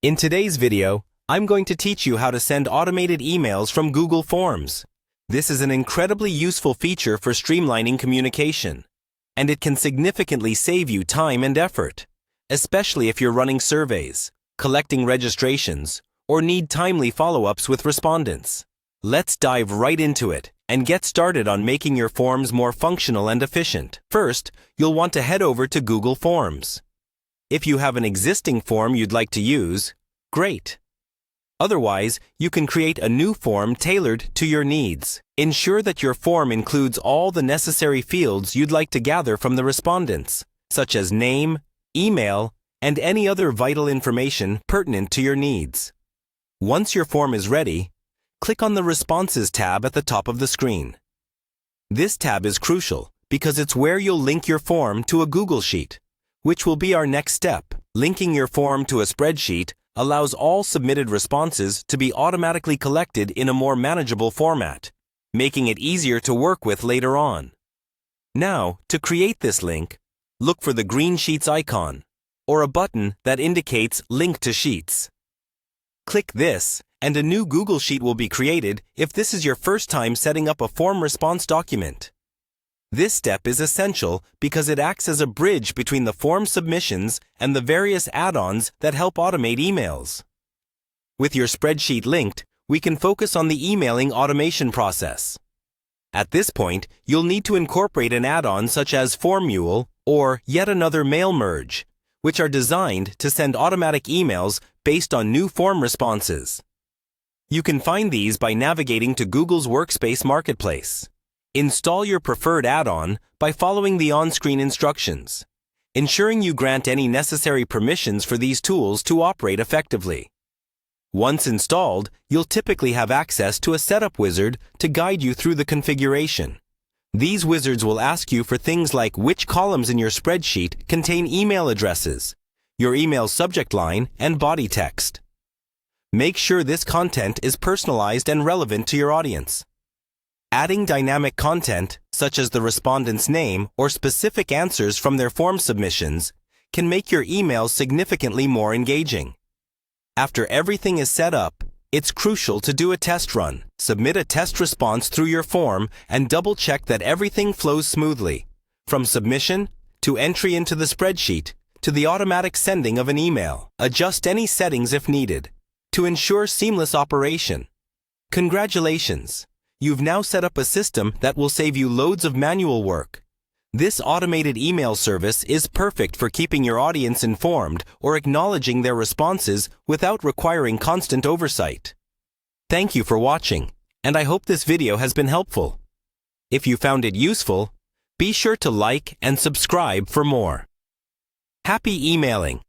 In today's video, I'm going to teach you how to send automated emails from Google Forms. This is an incredibly useful feature for streamlining communication, and it can significantly save you time and effort, especially if you're running surveys, collecting registrations, or need timely follow-ups with respondents. Let's dive right into it and get started on making your forms more functional and efficient. First, you'll want to head over to Google Forms. If you have an existing form you'd like to use, great. Otherwise, you can create a new form tailored to your needs. Ensure that your form includes all the necessary fields you'd like to gather from the respondents, such as name, email, and any other vital information pertinent to your needs. Once your form is ready, click on the Responses tab at the top of the screen. This tab is crucial because it's where you'll link your form to a Google Sheet, which will be our next step. Linking your form to a spreadsheet allows all submitted responses to be automatically collected in a more manageable format, making it easier to work with later on. Now, to create this link, look for the green Sheets icon, or a button that indicates Link to Sheets. Click this, and a new Google Sheet will be created if this is your first time setting up a form response document. This step is essential because it acts as a bridge between the form submissions and the various add-ons that help automate emails. With your spreadsheet linked, we can focus on the emailing automation process. At this point, you'll need to incorporate an add-on such as Formule or Yet Another Mail Merge, which are designed to send automatic emails based on new form responses. You can find these by navigating to Google's Workspace Marketplace. Install your preferred add-on by following the on-screen instructions, ensuring you grant any necessary permissions for these tools to operate effectively. Once installed, you'll typically have access to a setup wizard to guide you through the configuration. These wizards will ask you for things like which columns in your spreadsheet contain email addresses, your email subject line, and body text. Make sure this content is personalized and relevant to your audience. Adding dynamic content, such as the respondent's name or specific answers from their form submissions, can make your emails significantly more engaging. After everything is set up, it's crucial to do a test run. Submit a test response through your form and double-check that everything flows smoothly, from submission to entry into the spreadsheet to the automatic sending of an email. Adjust any settings if needed to ensure seamless operation. Congratulations! You've now set up a system that will save you loads of manual work. This automated email service is perfect for keeping your audience informed or acknowledging their responses without requiring constant oversight. Thank you for watching, and I hope this video has been helpful. If you found it useful, be sure to like and subscribe for more. Happy emailing!